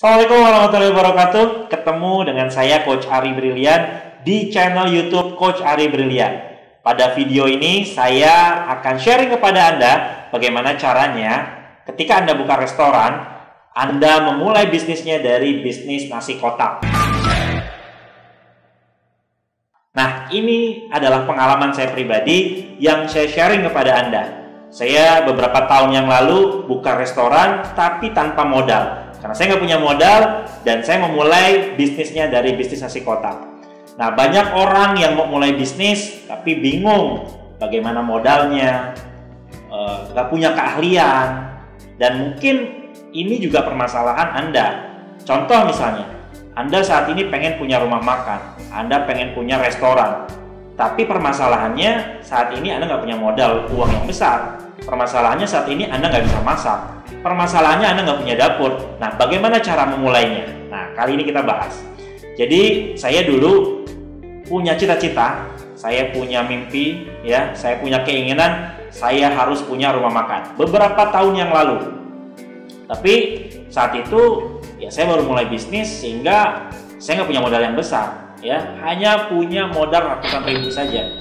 Assalamualaikum warahmatullahi wabarakatuh. Ketemu dengan saya Coach Ari Brilian di channel YouTube Coach Ari Brilian. Pada video ini saya akan sharing kepada Anda bagaimana caranya ketika Anda buka restoran, Anda memulai bisnisnya dari bisnis nasi kotak. Nah, ini adalah pengalaman saya pribadi yang saya sharing kepada Anda. Saya beberapa tahun yang lalu buka restoran tapi tanpa modal. Karena saya nggak punya modal dan saya memulai bisnisnya dari bisnis nasi kotak. Nah, banyak orang yang mau mulai bisnis tapi bingung bagaimana modalnya, nggak punya keahlian, dan mungkin ini juga permasalahan Anda. Contoh misalnya, Anda saat ini pengen punya rumah makan, Anda pengen punya restoran, tapi permasalahannya saat ini Anda nggak punya modal uang yang besar. Permasalahannya saat ini Anda nggak bisa masak. Permasalahannya Anda nggak punya dapur. Nah, bagaimana cara memulainya? Nah, kali ini kita bahas. Jadi, saya dulu punya cita-cita, saya punya mimpi, ya, saya punya keinginan, saya harus punya rumah makan. Beberapa tahun yang lalu. Tapi saat itu, ya saya baru mulai bisnis sehingga saya nggak punya modal yang besar, ya, hanya punya modal ratusan ribu saja.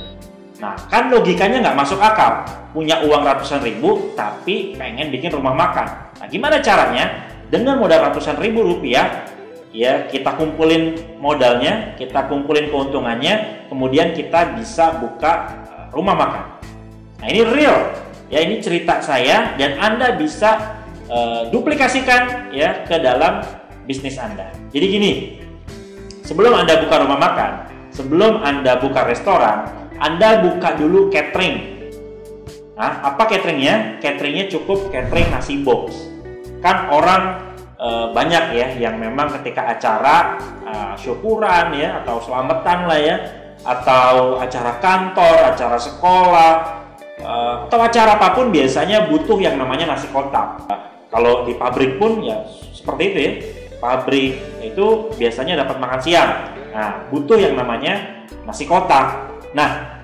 Nah, kan logikanya nggak masuk akal. Punya uang ratusan ribu, tapi pengen bikin rumah makan. Nah, gimana caranya? Dengan modal ratusan ribu rupiah, ya, kita kumpulin modalnya, kita kumpulin keuntungannya, kemudian kita bisa buka rumah makan. Nah, ini real, ya, ini cerita saya, dan Anda bisa duplikasikan, ya, ke dalam bisnis Anda. Jadi gini, sebelum Anda buka rumah makan, sebelum Anda buka restoran, Anda buka dulu catering. Nah, apa cateringnya? Cateringnya cukup catering nasi box. Kan orang banyak ya yang memang ketika acara syukuran, ya, atau selamatan lah, ya, atau acara kantor, acara sekolah, atau acara apapun biasanya butuh yang namanya nasi kotak. Kalau di pabrik pun ya seperti itu, ya. Pabrik itu biasanya dapat makan siang. Nah, butuh yang namanya nasi kotak. Nah,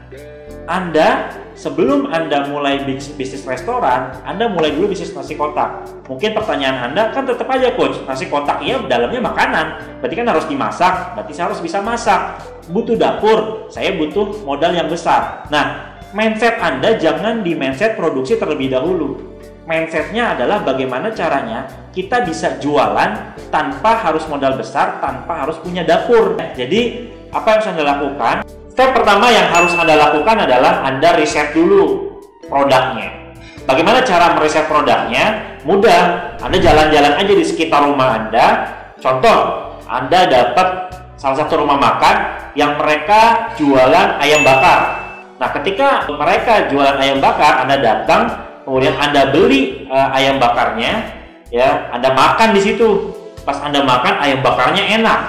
Anda sebelum Anda mulai bisnis restoran, Anda mulai dulu bisnis nasi kotak. Mungkin pertanyaan Anda kan tetap aja, Coach, nasi kotak ya dalamnya makanan, berarti kan harus dimasak, berarti saya harus bisa masak. Butuh dapur, saya butuh modal yang besar. Nah, mindset Anda jangan di mindset produksi terlebih dahulu. Mindsetnya adalah bagaimana caranya kita bisa jualan tanpa harus modal besar, tanpa harus punya dapur. Jadi, apa yang harus Anda lakukan? Step pertama yang harus Anda lakukan adalah Anda riset dulu produknya. Bagaimana cara meriset produknya? Mudah, Anda jalan-jalan aja di sekitar rumah Anda. Contoh, Anda dapat salah satu rumah makan yang mereka jualan ayam bakar. Nah, ketika mereka jualan ayam bakar, Anda datang, kemudian Anda beli ayam bakarnya, ya, Anda makan di situ. Pas Anda makan, ayam bakarnya enak,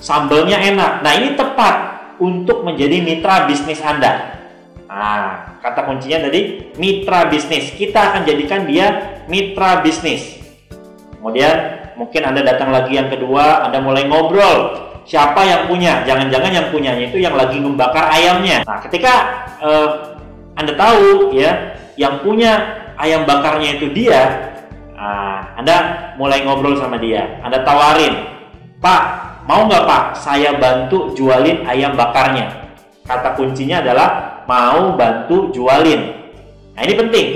sambalnya enak. Nah, ini tepat untuk menjadi mitra bisnis Anda. Nah, kata kuncinya tadi mitra bisnis. Kita akan jadikan dia mitra bisnis. Kemudian mungkin Anda datang lagi yang kedua, Anda mulai ngobrol. Siapa yang punya? Jangan-jangan yang punyanya itu yang lagi membakar ayamnya. Nah, ketika Anda tahu, ya, yang punya ayam bakarnya itu dia, Anda mulai ngobrol sama dia. Anda tawarin, "Pak, mau nggak, Pak, saya bantu jualin ayam bakarnya?" Kata kuncinya adalah mau bantu jualin. Nah, ini penting.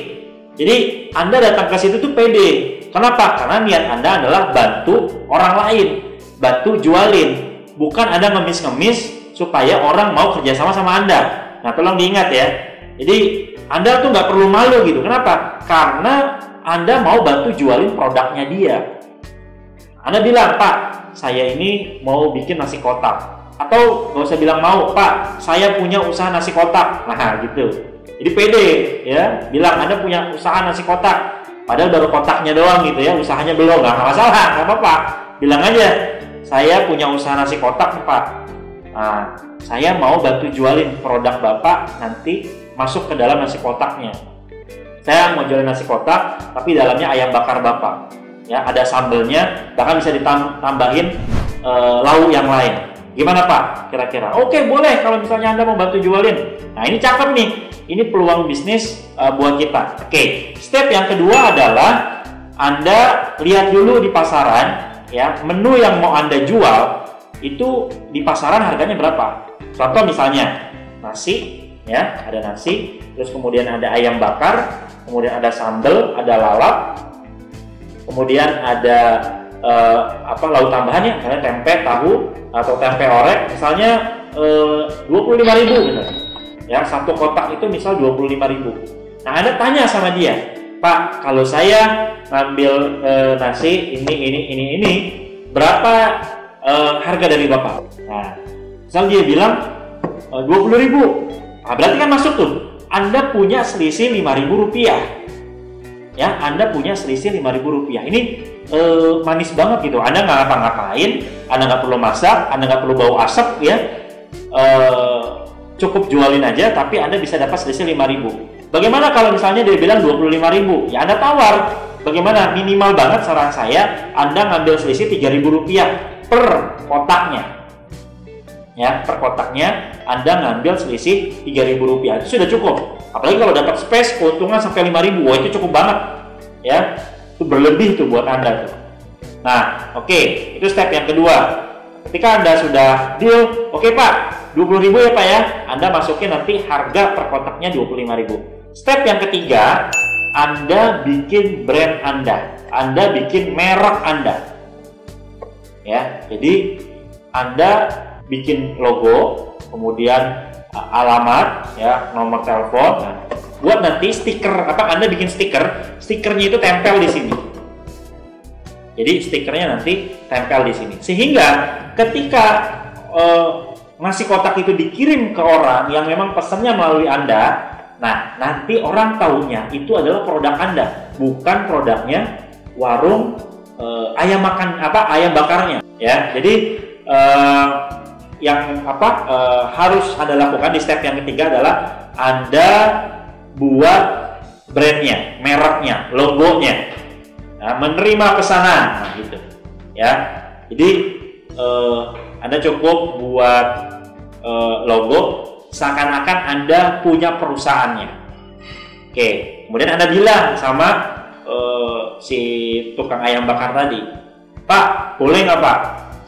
Jadi Anda datang ke situ tuh pede. Kenapa? Karena niat Anda adalah bantu orang lain, bantu jualin. Bukan Anda ngemis-ngemis supaya orang mau kerjasama sama Anda. Nah, tolong diingat, ya. Jadi Anda tuh nggak perlu malu gitu. Kenapa? Karena Anda mau bantu jualin produknya dia. Anda bilang, "Pak, saya ini mau bikin nasi kotak." Atau nggak usah bilang mau, "Pak, saya punya usaha nasi kotak." Nah, gitu. Jadi pede, ya, bilang Anda punya usaha nasi kotak. Padahal baru kotaknya doang gitu, ya, usahanya belum. Nggak masalah, nggak apa-apa. Bilang aja, "Saya punya usaha nasi kotak, Pak. Nah, saya mau bantu jualin produk Bapak nanti masuk ke dalam nasi kotaknya. Saya mau jualin nasi kotak, tapi dalamnya ayam bakar Bapak. Ya, ada sambelnya, bahkan bisa ditambahin lauk yang lain. Gimana, Pak? Kira-kira?" "Oke, boleh kalau misalnya Anda mau bantu jualin." Nah, ini cakep nih. Ini peluang bisnis buat kita. Oke, step yang kedua adalah Anda lihat dulu di pasaran ya, menu yang mau Anda jual itu di pasaran harganya berapa. Contoh misalnya nasi, ya, ada nasi, terus kemudian ada ayam bakar, kemudian ada sambal, ada lalap, kemudian ada lauk tambahannya, misalnya tempe, tahu, atau tempe orek, misalnya 25.000 gitu. Ya, satu kotak itu misal 25.000. Nah, Anda tanya sama dia, Pak, kalau saya ngambil nasi ini, berapa harga dari Bapak? Nah, misal dia bilang 20.000. Nah, berarti kan masuk tuh, Anda punya selisih 5.000 rupiah. Ya, Anda punya selisih 5.000 rupiah. Ini manis banget gitu. Anda nggak ngapa-ngapain, Anda nggak perlu masak, Anda nggak perlu bau asap, ya. Cukup jualin aja, tapi Anda bisa dapat selisih 5.000. Bagaimana kalau misalnya dia bilang 25.000? Ya, Anda tawar. Bagaimana? Minimal banget saran saya, Anda ngambil selisih 3.000 rupiah per kotaknya. Ya, per kotaknya Anda ngambil selisih 3.000 rupiah. Itu sudah cukup. Apalagi kalau dapat space, keuntungan sampai 5.000. Wah, itu cukup banget. Ya, itu berlebih tuh buat Anda tuh. Nah, oke, itu step yang kedua. Ketika Anda sudah deal, oke Pak, 20.000 ya Pak ya, Anda masukin nanti harga per kotaknya 25.000. Step yang ketiga, Anda bikin brand Anda bikin merek Anda. Ya, jadi Anda bikin logo, kemudian alamat, ya, nomor telepon. Nah, buat nanti stiker, Anda bikin stikernya itu tempel di sini. Jadi stikernya nanti tempel di sini, sehingga ketika nasi kotak itu dikirim ke orang yang memang pesannya melalui Anda, nah nanti orang tahunya itu adalah produk Anda, bukan produknya warung ayam bakarnya, ya. Jadi harus Anda lakukan di step yang ketiga adalah Anda buat brandnya, mereknya, logonya, nah, menerima pesanan, nah, gitu, ya. Jadi Anda cukup buat logo seakan-akan Anda punya perusahaannya. Oke, kemudian Anda bilang sama si tukang ayam bakar tadi, Pak, boleh nggak Pak?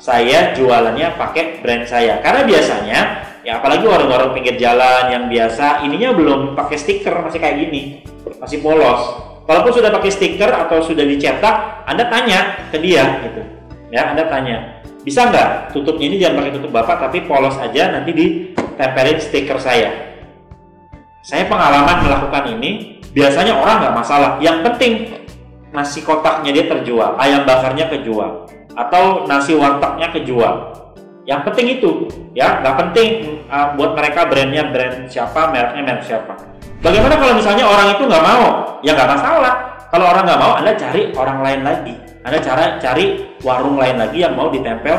Saya jualannya pakai brand saya. Karena biasanya, ya apalagi warung-warung pinggir jalan yang biasa, ininya belum pakai stiker, masih kayak gini, masih polos. Walaupun sudah pakai stiker atau sudah dicetak, Anda tanya ke dia gitu. Ya, Anda tanya, bisa nggak tutupnya ini jangan pakai tutup Bapak, tapi polos aja, nanti ditempelin stiker saya. Saya pengalaman melakukan ini, biasanya orang nggak masalah. Yang penting nasi kotaknya dia terjual, ayam bakarnya kejual, atau nasi wartegnya kejual. Yang penting itu, ya, nggak penting buat mereka brandnya brand siapa, mereknya merek siapa. Bagaimana kalau misalnya orang itu nggak mau? Ya nggak masalah. Kalau orang nggak mau, Anda cari orang lain lagi. Anda cari warung lain lagi yang mau ditempel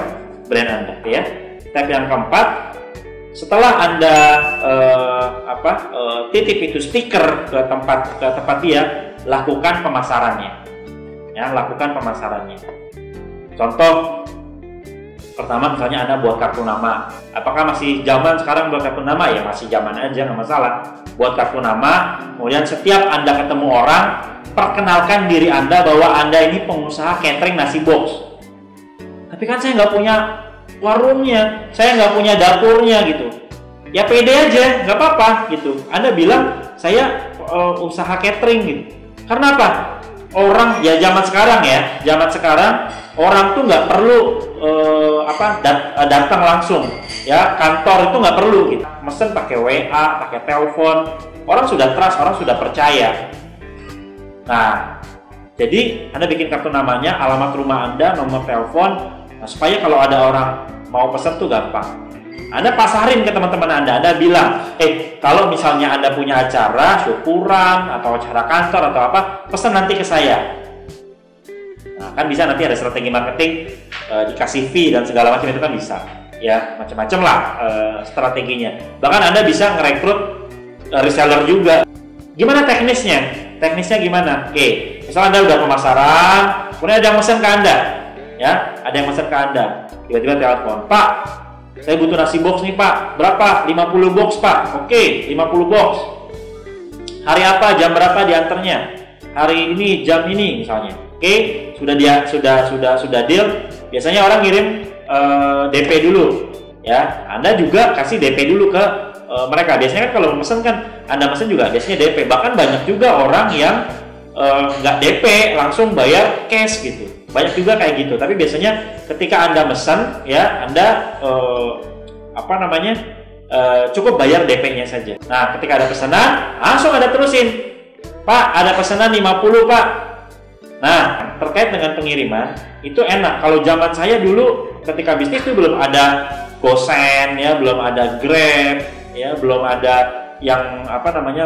brand Anda, ya. Step yang keempat, setelah Anda titip itu stiker ke tempat dia, lakukan pemasarannya. Ya, lakukan pemasarannya. Contoh pertama, misalnya Anda buat kartu nama. Apakah masih zaman sekarang buat kartu nama? Ya masih zaman aja, nggak masalah. Buat kartu nama, kemudian setiap Anda ketemu orang, perkenalkan diri Anda bahwa Anda ini pengusaha catering nasi box. Tapi kan saya nggak punya warungnya, saya nggak punya dapurnya gitu. Ya pede aja, nggak apa-apa gitu. Anda bilang saya usaha catering gitu. Karena apa? Orang ya zaman sekarang orang tuh nggak perlu datang langsung, ya, kantor itu nggak perlu gitu. Mesen pakai WA, pakai telepon, orang sudah trust, orang sudah percaya. Nah, jadi Anda bikin kartu namanya, alamat rumah Anda, nomor telepon, nah, supaya kalau ada orang mau pesan tuh gampang. Anda pasarin ke teman-teman Anda bilang, kalau misalnya Anda punya acara syukuran atau acara kantor atau apa, pesan nanti ke saya. Nah, kan bisa nanti ada strategi marketing, dikasih fee dan segala macam, itu kan bisa, ya, macam-macam lah strateginya. Bahkan Anda bisa ngerekrut reseller juga. Gimana teknisnya? Teknisnya gimana? Oke, misalnya Anda udah pemasaran, kemudian ada yang pesan ke Anda, ya, ada yang pesan ke Anda, tiba-tiba telepon, Pak, saya butuh nasi box nih Pak, berapa? 50 box Pak. Oke, 50 box. Hari apa? Jam berapa diantarnya? Hari ini, jam ini misalnya. Oke, sudah deal. biasanya orang ngirim DP dulu, ya. Anda juga kasih DP dulu ke mereka. Biasanya kan kalau mesen kan Anda mesen juga biasanya DP. Bahkan banyak juga orang yang nggak DP, langsung bayar cash gitu. Banyak juga kayak gitu. Tapi biasanya ketika Anda mesen, ya Anda cukup bayar DP-nya saja. Nah, ketika ada pesanan, langsung Anda terusin. Pak, ada pesanan 50 Pak. Nah, terkait dengan pengiriman, itu enak. Kalau zaman saya dulu ketika bisnis itu belum ada GoSend, ya, belum ada Grab, ya, belum ada yang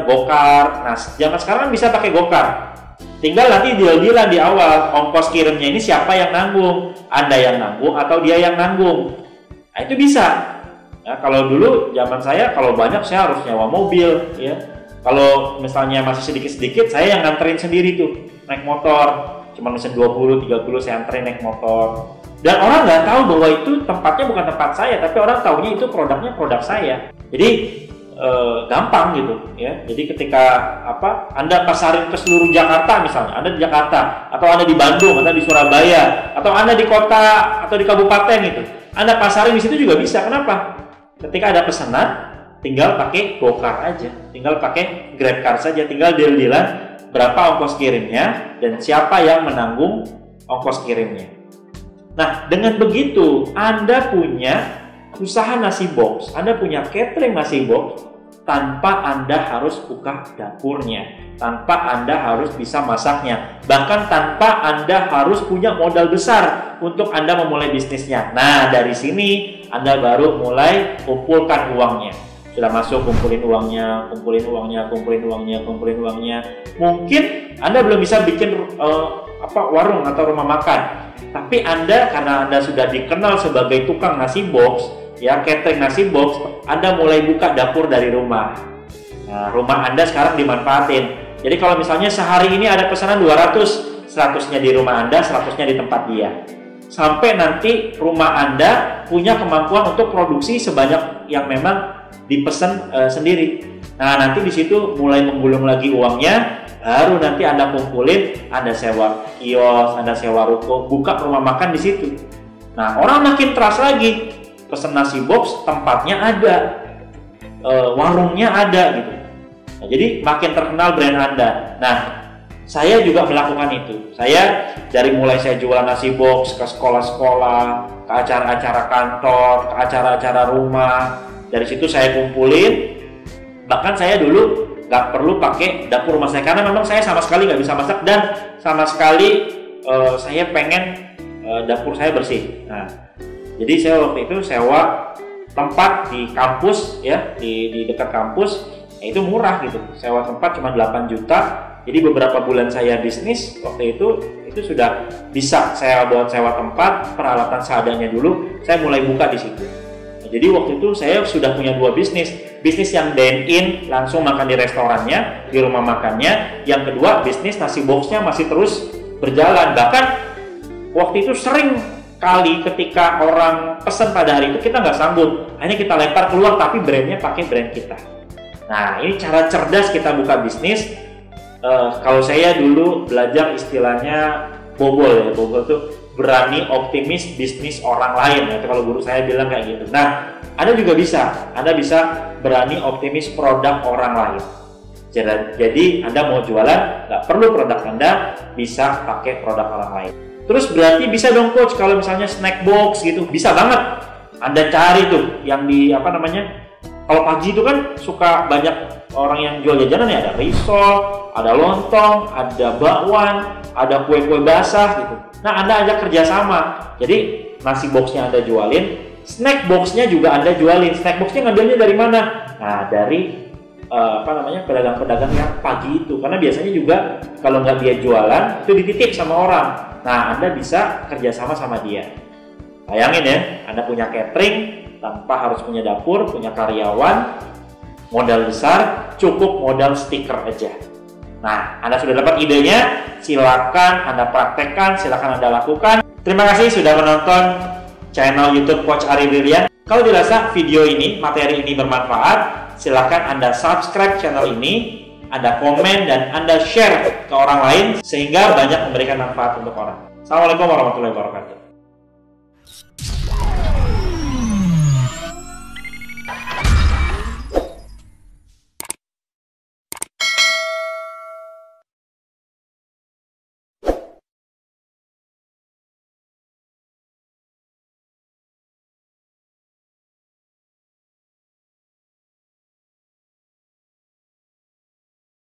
Gokar. Nah, zaman sekarang bisa pakai Gokar. Tinggal nanti deal-dealan di awal, ongkos kirimnya ini siapa yang nanggung, Anda yang nanggung atau dia yang nanggung. Nah, itu bisa. Ya, kalau dulu zaman saya kalau banyak saya harus nyewa mobil, ya. Kalau misalnya masih sedikit-sedikit saya yang nganterin sendiri tuh, naik motor. Cuma mesen 20-30 saya anterin naik motor. Dan orang nggak tahu bahwa itu tempatnya bukan tempat saya, tapi orang taunya itu produknya produk saya. Jadi gampang gitu, ya. Jadi ketika Anda pasarin ke seluruh Jakarta misalnya, Anda di Jakarta, atau Anda di Bandung, Anda di Surabaya, atau Anda di kota atau di kabupaten gitu, Anda pasarin di situ juga bisa. Kenapa? Ketika ada pesanan, tinggal pakai Gokar aja, tinggal pakai GrabCar saja, tinggal deal-dealan berapa ongkos kirimnya dan siapa yang menanggung ongkos kirimnya. Nah, dengan begitu Anda punya usaha nasi box, Anda punya catering nasi box tanpa Anda harus buka dapurnya, tanpa Anda harus bisa masaknya, bahkan tanpa Anda harus punya modal besar untuk Anda memulai bisnisnya. Nah, dari sini Anda baru mulai kumpulkan uangnya. Sudah masuk, kumpulin uangnya. Mungkin Anda belum bisa bikin warung atau rumah makan, tapi karena Anda sudah dikenal sebagai tukang nasi box, ya, catering nasi box, Anda mulai buka dapur dari rumah. Nah, rumah Anda sekarang dimanfaatin. Jadi kalau misalnya sehari ini ada pesanan 200, 100-nya di rumah Anda, 100-nya di tempat dia. Sampai nanti rumah Anda punya kemampuan untuk produksi sebanyak yang memang dipesan sendiri. Nah, nanti di situ mulai menggulung lagi uangnya, baru nanti Anda kumpulin, Anda sewa kios, Anda sewa ruko, buka rumah makan di situ. Nah, orang makin trust lagi, pesan nasi box, tempatnya ada, warungnya ada gitu. Nah, jadi makin terkenal brand Anda. Nah, saya juga melakukan itu. Saya dari mulai saya jualan nasi box ke sekolah-sekolah, ke acara-acara kantor, ke acara-acara rumah. Dari situ saya kumpulin. Bahkan saya dulu nggak perlu pakai dapur rumah saya karena memang saya sama sekali nggak bisa masak dan sama sekali saya pengen dapur saya bersih. Nah, jadi saya waktu itu sewa tempat di kampus, ya, di dekat kampus. Itu murah gitu. Sewa tempat cuma 8 juta. Jadi beberapa bulan saya bisnis waktu itu sudah bisa saya buat sewa tempat, peralatan seadanya dulu. Saya mulai buka di situ. Jadi waktu itu saya sudah punya 2 bisnis yang dine-in, langsung makan di restorannya, di rumah makannya. Yang kedua, bisnis nasi boxnya masih terus berjalan. Bahkan waktu itu sering kali ketika orang pesan pada hari itu kita nggak sanggup, hanya kita lempar keluar tapi brandnya pakai brand kita. Nah, ini cara cerdas kita buka bisnis. Kalau saya dulu belajar istilahnya bobol, ya. Bobol tuh berani optimis bisnis orang lain, ya. Kalau guru saya bilang kayak gitu. Nah, Anda juga bisa. Anda bisa berani optimis produk orang lain. Jadi Anda mau jualan, nggak perlu produk Anda, bisa pakai produk orang lain. Terus berarti bisa dong coach kalau misalnya snack box gitu, bisa banget. Anda cari tuh yang di kalau pagi itu kan suka banyak orang yang jual jajanan, ya, ada risol, ada lontong, ada bakwan, ada kue-kue basah gitu. Nah, Anda ajak kerjasama. Jadi nasi boxnya Anda jualin, snack boxnya juga Anda jualin. Snack boxnya ngambilnya dari mana? Nah, dari pedagang-pedagang yang pagi itu. Karena biasanya juga kalau nggak dia jualan, itu dititip sama orang. Nah, Anda bisa kerjasama sama dia. Bayangin ya, Anda punya catering tanpa harus punya dapur, punya karyawan, modal besar, cukup modal stiker aja. Nah, Anda sudah dapat idenya, silakan Anda praktekkan, silakan Anda lakukan. Terima kasih sudah menonton channel YouTube Coach Ari Brilian. Kalau dirasa video ini, materi ini bermanfaat, silakan Anda subscribe channel ini, Anda komen dan Anda share ke orang lain sehingga banyak memberikan manfaat untuk orang. Assalamualaikum warahmatullahi wabarakatuh.